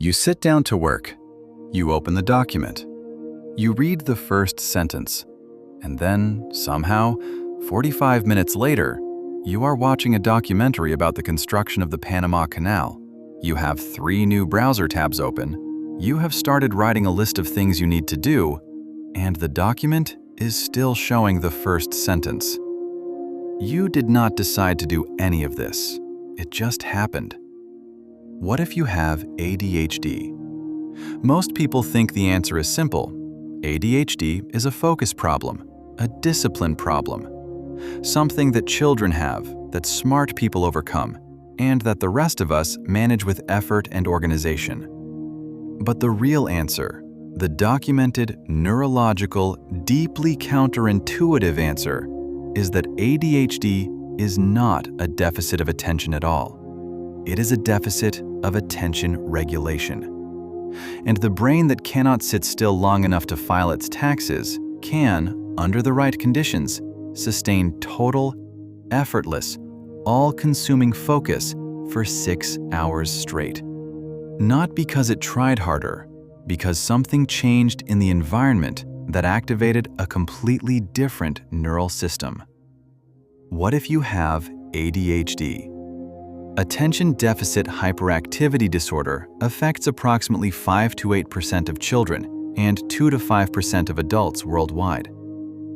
You sit down to work. You open the document. You read the first sentence. And then, somehow, 45 minutes later, you are watching a documentary about the construction of the Panama Canal. You have 3 new browser tabs open. You have started writing a list of things you need to do, and the document is still showing the first sentence. You did not decide to do any of this. It just happened. What if you have ADHD? Most people think the answer is simple. ADHD is a focus problem, a discipline problem, something that children have, that smart people overcome, and that the rest of us manage with effort and organization. But the real answer, the documented, neurological, deeply counterintuitive answer, is that ADHD is not a deficit of attention at all. It is a deficit of attention regulation. And the brain that cannot sit still long enough to file its taxes can, under the right conditions, sustain total, effortless, all-consuming focus for 6 hours straight. Not because it tried harder, because something changed in the environment that activated a completely different neural system. What if you have ADHD? Attention deficit hyperactivity disorder affects approximately 5 to 8% of children and 2 to 5% of adults worldwide.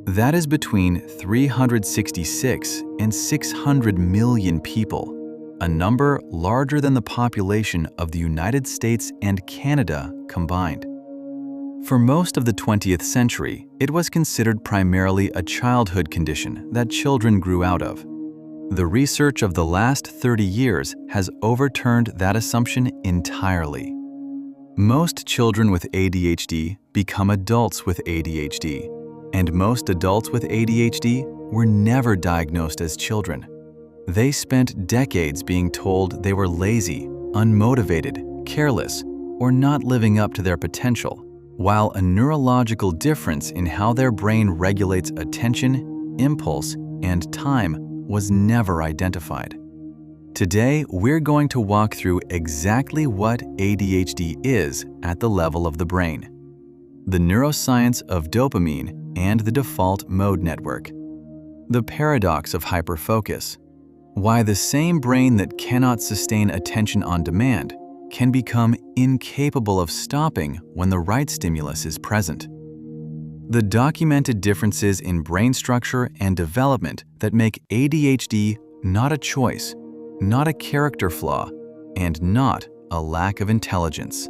That is between 366 and 600 million people, a number larger than the population of the United States and Canada combined. For most of the 20th century, it was considered primarily a childhood condition that children grew out of. The research of the last 30 years has overturned that assumption entirely. Most children with ADHD become adults with ADHD, and most adults with ADHD were never diagnosed as children. They spent decades being told they were lazy, unmotivated, careless, or not living up to their potential, while a neurological difference in how their brain regulates attention, impulse, and time was never identified. Today, we're going to walk through exactly what ADHD is at the level of the brain, the neuroscience of dopamine and the default mode network, the paradox of hyperfocus, why the same brain that cannot sustain attention on demand can become incapable of stopping when the right stimulus is present, the documented differences in brain structure and development that make ADHD not a choice, not a character flaw, and not a lack of intelligence,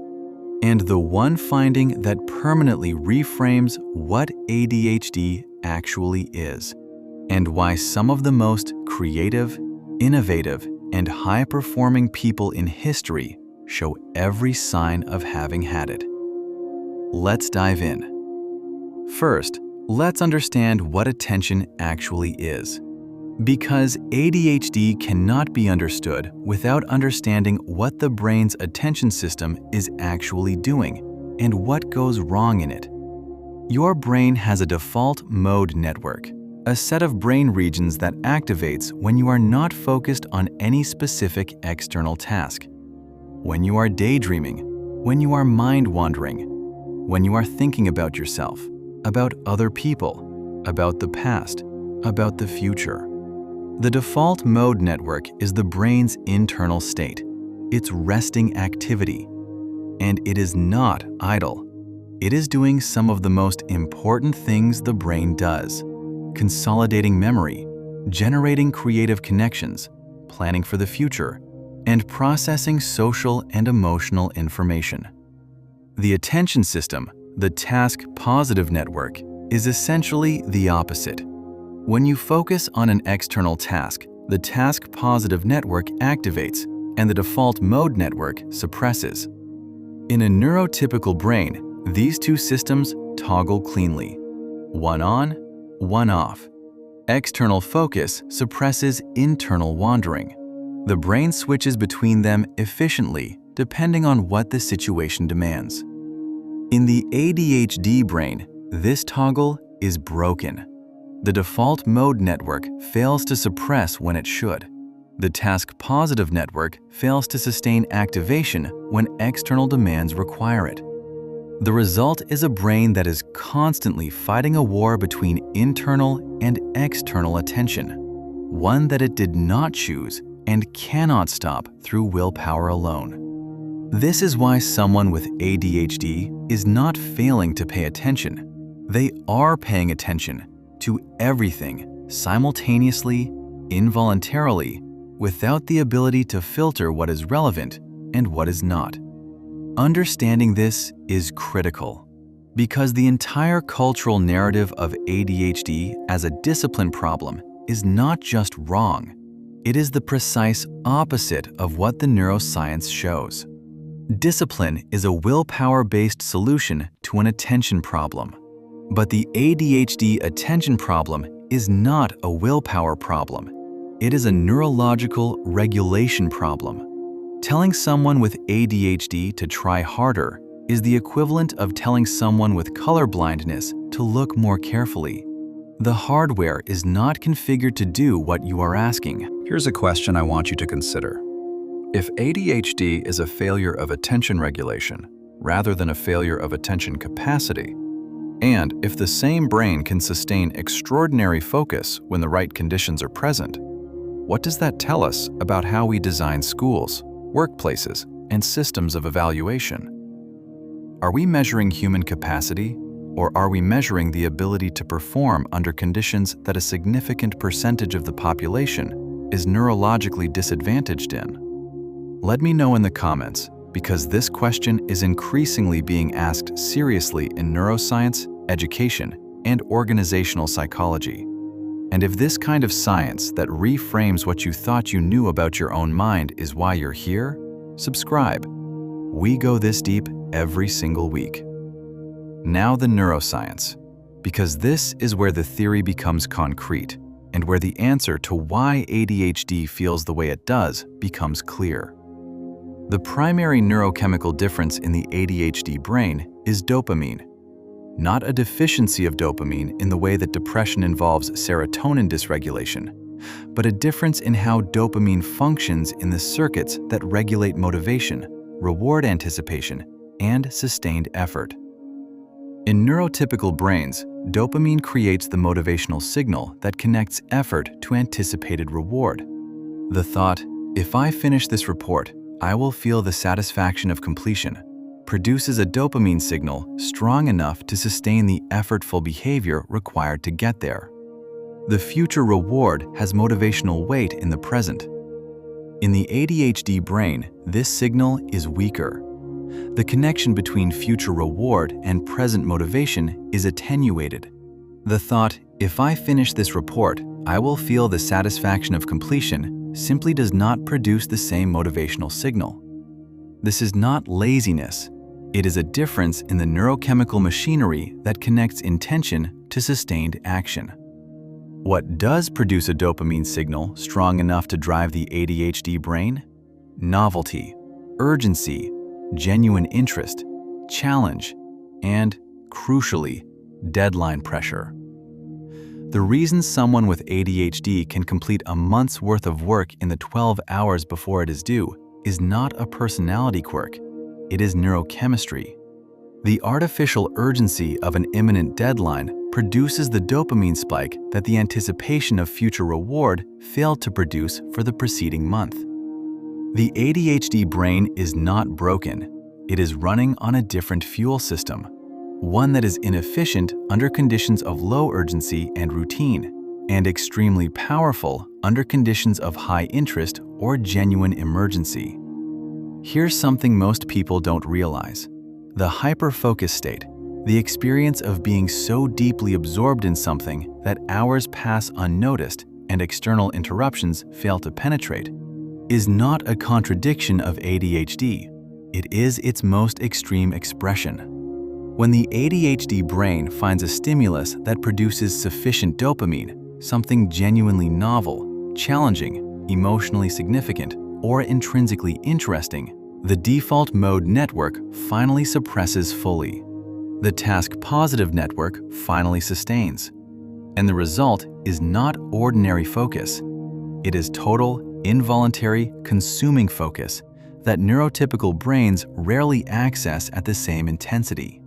and the one finding that permanently reframes what ADHD actually is, and why some of the most creative, innovative, and high-performing people in history show every sign of having had it. Let's dive in. First, let's understand what attention actually is. Because ADHD cannot be understood without understanding what the brain's attention system is actually doing and what goes wrong in it. Your brain has a default mode network, a set of brain regions that activates when you are not focused on any specific external task. When you are daydreaming, when you are mind-wandering, when you are thinking about yourself, about other people, about the past, about the future. The default mode network is the brain's internal state, its resting activity. And it is not idle. It is doing some of the most important things the brain does: consolidating memory, generating creative connections, planning for the future, and processing social and emotional information. The attention system, the task-positive network, is essentially the opposite. When you focus on an external task, the task-positive network activates and the default mode network suppresses. In a neurotypical brain, these two systems toggle cleanly. One on, one off. External focus suppresses internal wandering. The brain switches between them efficiently depending on what the situation demands. In the ADHD brain, this toggle is broken. The default mode network fails to suppress when it should. The task-positive network fails to sustain activation when external demands require it. The result is a brain that is constantly fighting a war between internal and external attention, one that it did not choose and cannot stop through willpower alone. This is why someone with ADHD is not failing to pay attention. They are paying attention to everything simultaneously, involuntarily, without the ability to filter what is relevant and what is not. Understanding this is critical because the entire cultural narrative of ADHD as a discipline problem is not just wrong, it is the precise opposite of what the neuroscience shows. Discipline is a willpower-based solution to an attention problem. But the ADHD attention problem is not a willpower problem. It is a neurological regulation problem. Telling someone with ADHD to try harder is the equivalent of telling someone with color blindness to look more carefully. The hardware is not configured to do what you are asking. Here's a question I want you to consider. If ADHD is a failure of attention regulation rather than a failure of attention capacity, and if the same brain can sustain extraordinary focus when the right conditions are present, what does that tell us about how we design schools, workplaces, and systems of evaluation? Are we measuring human capacity, or are we measuring the ability to perform under conditions that a significant percentage of the population is neurologically disadvantaged in? Let me know in the comments, because this question is increasingly being asked seriously in neuroscience, education, and organizational psychology. And if this kind of science that reframes what you thought you knew about your own mind is why you're here, subscribe. We go this deep every single week. Now the neuroscience, because this is where the theory becomes concrete and where the answer to why ADHD feels the way it does becomes clear. The primary neurochemical difference in the ADHD brain is dopamine. Not a deficiency of dopamine in the way that depression involves serotonin dysregulation, but a difference in how dopamine functions in the circuits that regulate motivation, reward anticipation, and sustained effort. In neurotypical brains, dopamine creates the motivational signal that connects effort to anticipated reward. The thought, "If I finish this report, I will feel the satisfaction of completion," produces a dopamine signal strong enough to sustain the effortful behavior required to get there. The future reward has motivational weight in the present. In the ADHD brain, this signal is weaker. The connection between future reward and present motivation is attenuated. The thought, "If I finish this report, I will feel the satisfaction of completion," simply does not produce the same motivational signal. This is not laziness. It is a difference in the neurochemical machinery that connects intention to sustained action. What does produce a dopamine signal strong enough to drive the ADHD brain? Novelty, urgency, genuine interest, challenge, and, crucially, deadline pressure. The reason someone with ADHD can complete a month's worth of work in the 12 hours before it is due is not a personality quirk. It is neurochemistry. The artificial urgency of an imminent deadline produces the dopamine spike that the anticipation of future reward failed to produce for the preceding month. The ADHD brain is not broken. It is running on a different fuel system, one that is inefficient under conditions of low urgency and routine, and extremely powerful under conditions of high interest or genuine emergency. Here's something most people don't realize. The hyper-focus state, the experience of being so deeply absorbed in something that hours pass unnoticed and external interruptions fail to penetrate, is not a contradiction of ADHD. It is its most extreme expression. When the ADHD brain finds a stimulus that produces sufficient dopamine, something genuinely novel, challenging, emotionally significant, or intrinsically interesting, the default mode network finally suppresses fully. The task-positive network finally sustains. And the result is not ordinary focus. It is total, involuntary, consuming focus that neurotypical brains rarely access at the same intensity.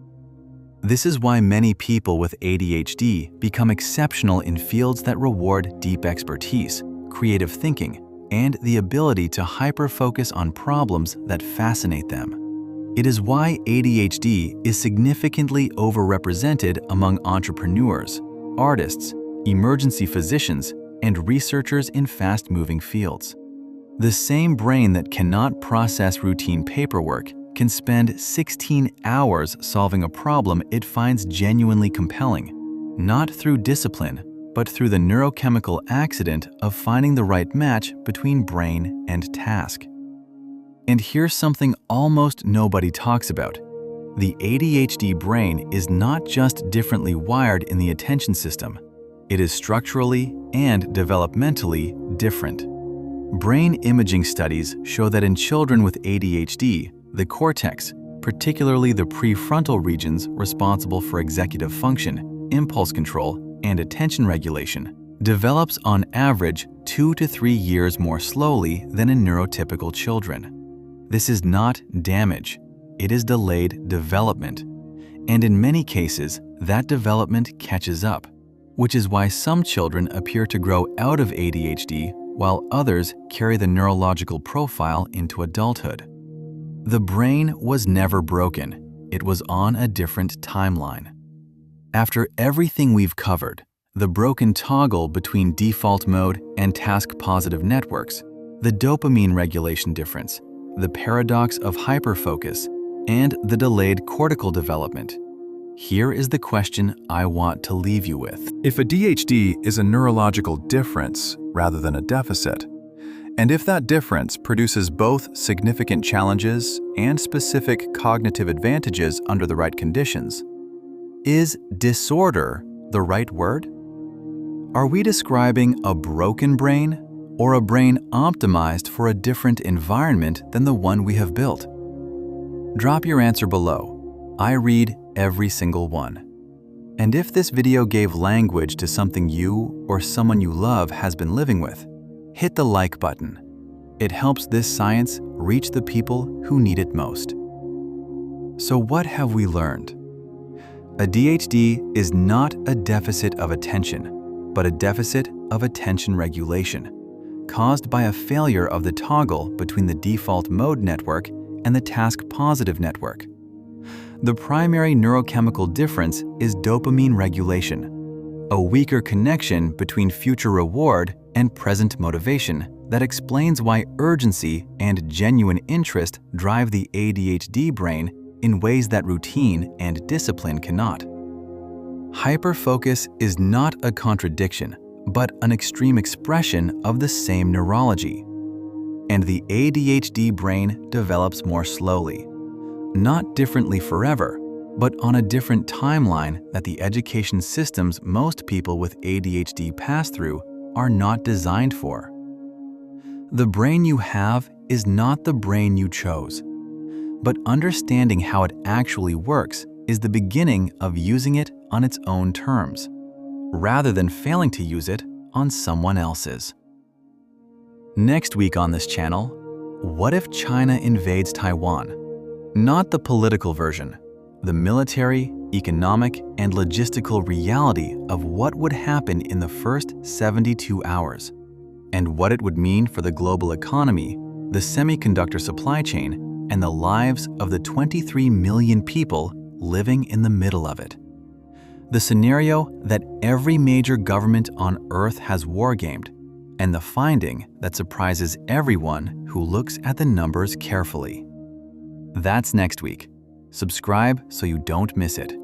This is why many people with ADHD become exceptional in fields that reward deep expertise, creative thinking, and the ability to hyper-focus on problems that fascinate them. It is why ADHD is significantly overrepresented among entrepreneurs, artists, emergency physicians, and researchers in fast-moving fields. The same brain that cannot process routine paperwork can spend 16 hours solving a problem it finds genuinely compelling, not through discipline, but through the neurochemical accident of finding the right match between brain and task. And here's something almost nobody talks about. The ADHD brain is not just differently wired in the attention system, it is structurally and developmentally different. Brain imaging studies show that in children with ADHD, the cortex, particularly the prefrontal regions responsible for executive function, impulse control, and attention regulation, develops on average 2 to 3 years more slowly than in neurotypical children. This is not damage, it is delayed development. And in many cases, that development catches up, which is why some children appear to grow out of ADHD while others carry the neurological profile into adulthood. The brain was never broken, it was on a different timeline. After everything we've covered, the broken toggle between default mode and task-positive networks, the dopamine regulation difference, the paradox of hyperfocus, and the delayed cortical development, here is the question I want to leave you with. If ADHD is a neurological difference rather than a deficit, and if that difference produces both significant challenges and specific cognitive advantages under the right conditions, is disorder the right word? Are we describing a broken brain or a brain optimized for a different environment than the one we have built? Drop your answer below. I read every single one. And if this video gave language to something you or someone you love has been living with, hit the like button. It helps this science reach the people who need it most. So what have we learned? ADHD is not a deficit of attention, but a deficit of attention regulation, caused by a failure of the toggle between the default mode network and the task-positive network. The primary neurochemical difference is dopamine regulation, a weaker connection between future reward and present motivation that explains why urgency and genuine interest drive the ADHD brain in ways that routine and discipline cannot. Hyperfocus is not a contradiction, but an extreme expression of the same neurology. And the ADHD brain develops more slowly, not differently forever, but on a different timeline that the education systems most people with ADHD pass through are not designed for. The brain you have is not the brain you chose, but understanding how it actually works is the beginning of using it on its own terms, rather than failing to use it on someone else's. Next week on this channel, what if China invades Taiwan? Not the political version, the military, economic, and logistical reality of what would happen in the first 72 hours, and what it would mean for the global economy, the semiconductor supply chain, and the lives of the 23 million people living in the middle of it. The scenario that every major government on Earth has wargamed, and the finding that surprises everyone who looks at the numbers carefully. That's next week. Subscribe so you don't miss it.